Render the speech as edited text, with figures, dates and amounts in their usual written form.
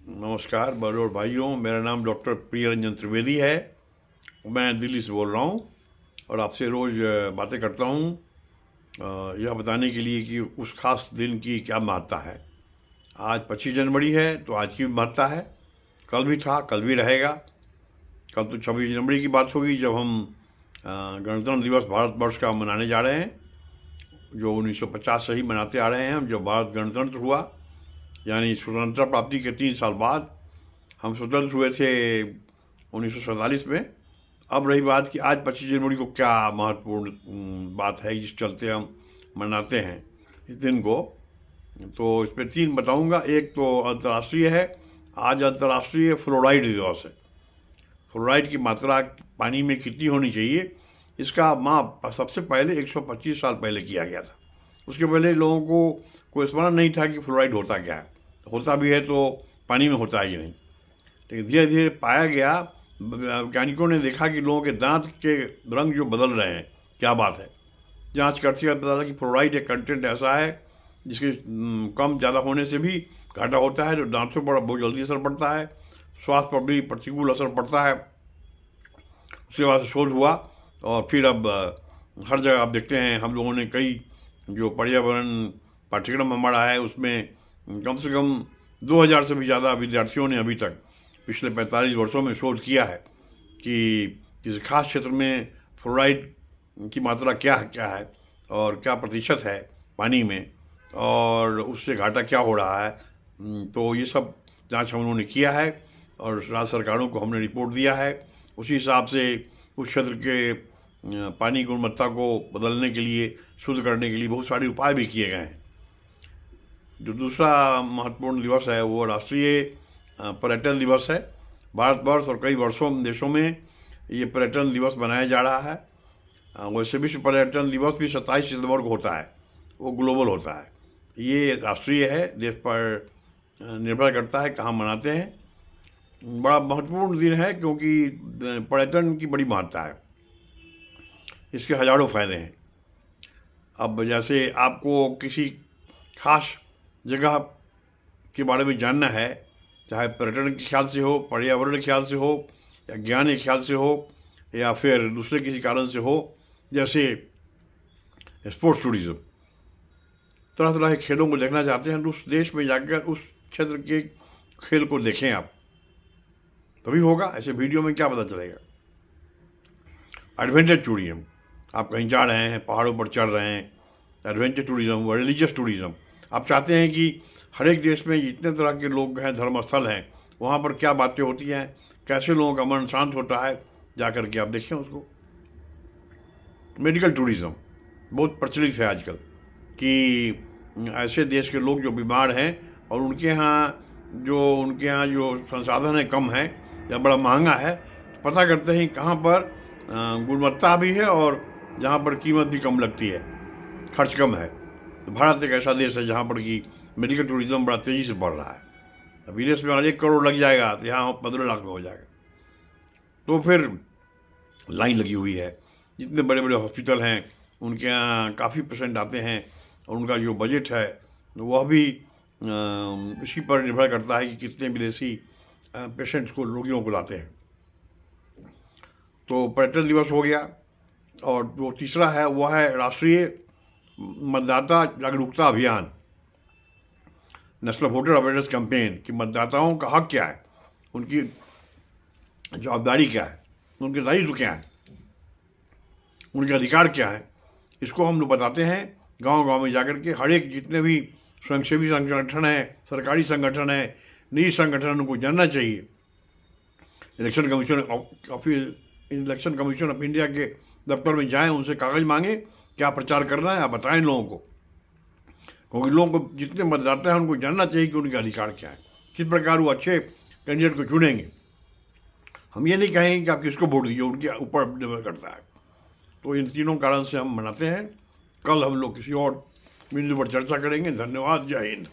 नमस्कार बहनों और भाइयों, मेरा नाम डॉक्टर प्रियरंजन त्रिवेदी है। मैं दिल्ली से बोल रहा हूँ और आपसे रोज़ बातें करता हूँ यह बताने के लिए कि उस खास दिन की क्या महत्ता है। आज 25 जनवरी है तो आज की भी महत्ता है। कल भी था, कल भी रहेगा। कल तो 26 जनवरी की बात होगी जब हम गणतंत्र दिवस भारतवर्ष का मनाने जा रहे हैं, जो 1950 से ही मनाते आ रहे हैं हम। जब भारत गणतंत्र हुआ, यानी स्वतंत्रता प्राप्ति के 3 साल बाद हम स्वतंत्र हुए थे 1947 में। अब रही बात कि आज 25 जनवरी को क्या महत्वपूर्ण बात है जिस चलते हम मनाते हैं इस दिन को। तो इस पर 3 बताऊंगा। एक तो अंतर्राष्ट्रीय है। आज अंतर्राष्ट्रीय फ्लोराइड दिवस है। फ्लोराइड की मात्रा पानी में कितनी होनी चाहिए, इसका माप सबसे पहले 125 साल पहले किया गया था। उसके पहले लोगों को कोई स्मरण नहीं था कि फ्लोराइड होता क्या है। होता भी है तो पानी में होता है कि नहीं। लेकिन धीरे धीरे पाया गया, वैज्ञानिकों ने देखा कि लोगों के दांत के रंग जो बदल रहे हैं, क्या बात है। जांच करते हुए पता चला कि फ्लोराइड एक कंटेंट ऐसा है जिसके कम ज़्यादा होने से भी घाटा होता है, जो दांतों पर बहुत जल्दी असर पड़ता है, स्वास्थ्य पर भी प्रतिकूल असर पड़ता है। उसके बाद शोध हुआ और फिर अब हर जगह आप देखते हैं, हम लोगों ने कई जो पर्यावरण पाठ्यक्रम हमारा है उसमें कम से कम 2000 से भी ज़्यादा विद्यार्थियों ने अभी तक पिछले 45 वर्षों में शोध किया है कि किसी खास क्षेत्र में फ्लोराइड की मात्रा क्या है और क्या प्रतिशत है पानी में, और उससे घाटा क्या हो रहा है। तो ये सब जांच हम लोगों ने किया है और राज्य सरकारों को हमने रिपोर्ट दिया है। उसी हिसाब से उस क्षेत्र के पानी गुणवत्ता को बदलने के लिए, शुद्ध करने के लिए बहुत सारे उपाय भी किए गए हैं। जो दूसरा महत्वपूर्ण दिवस है वो राष्ट्रीय पर्यटन दिवस है। भारतवर्ष और कई देशों में ये पर्यटन दिवस मनाया जा रहा है। वैसे विश्व पर्यटन दिवस भी 27 सितंबर को होता है, वो ग्लोबल होता है। ये राष्ट्रीय है, देश पर निर्भर करता है कहाँ मनाते हैं। बड़ा महत्वपूर्ण दिन है क्योंकि पर्यटन की बड़ी महत्ता है, इसके हज़ारों फ़ायदे हैं। अब जैसे आपको किसी खास जगह के बारे में जानना है, चाहे पर्यटन के ख्याल से हो, पर्यावरण के ख्याल से हो, या ज्ञान के ख्याल से हो, या फिर दूसरे किसी कारण से हो, जैसे स्पोर्ट्स टूरिज़्म, तरह तरह के खेलों को देखना चाहते हैं तो उस देश में जाकर उस क्षेत्र के खेल को देखें आप, तभी होगा। ऐसे वीडियो में क्या पता चलेगा। एडवेंचर टूरिज्म, आप कहीं जा रहे हैं, पहाड़ों पर चढ़ रहे हैं, एडवेंचर टूरिज़्म। रिलीजियस टूरिज़्म, आप चाहते हैं कि हर एक देश में जितने तरह के लोग हैं, धर्मस्थल हैं, वहाँ पर क्या बातें होती हैं, कैसे लोगों का मन शांत होता है, जा कर के आप देखें उसको। मेडिकल टूरिज़्म बहुत प्रचलित है आजकल कि ऐसे देश के लोग जो बीमार हैं और उनके यहाँ जो संसाधन है कम है या बड़ा महंगा है, तो पता करते हैं कहाँ पर गुणवत्ता भी है और जहाँ पर कीमत भी कम लगती है, खर्च कम है। तो भारत एक ऐसा देश है जहाँ पर कि मेडिकल टूरिज़्म बड़ा तेज़ी से बढ़ रहा है। अब विदेश में 1 करोड़ लग जाएगा तो यहाँ 15 लाख में हो जाएगा। तो फिर लाइन लगी हुई है। जितने बड़े बड़े हॉस्पिटल हैं उनके यहाँ काफ़ी पेशेंट आते हैं और उनका जो बजट है वह भी इसी पर निर्भर करता है कि कितने विदेशी पेशेंट्स को, रोगियों को लाते हैं। तो पर्यटन दिवस हो गया। और जो तीसरा है वह है राष्ट्रीय मतदाता जागरूकता अभियान, नेशनल वोटर अवेयरनेस कैंपेन, कि मतदाताओं का हक क्या है, उनकी जवाबदारी क्या है, उनके दायित्व क्या है, उनके अधिकार क्या है। इसको हम लोग बताते हैं गांव गांव में जाकर के। हर एक जितने भी स्वयंसेवी संगठन हैं, सरकारी संगठन है, निजी संगठन, उनको जानना चाहिए। इलेक्शन कमीशन ऑफ इंडिया के दफ्तर में जाएं, उनसे कागज़ मांगें, क्या प्रचार करना है आप बताएं लोगों को। क्योंकि लोगों को, जितने मतदाता हैं, उनको जानना चाहिए कि उनके अधिकार क्या है, किस प्रकार वो अच्छे कैंडिडेट को चुनेंगे। हम ये नहीं कहेंगे कि आप किसको वोट दीजिए, उनके ऊपर निर्भर करता है। तो इन तीनों कारण से हम मनाते हैं। कल हम लोग किसी और बिंदु पर चर्चा करेंगे। धन्यवाद। जय हिंद।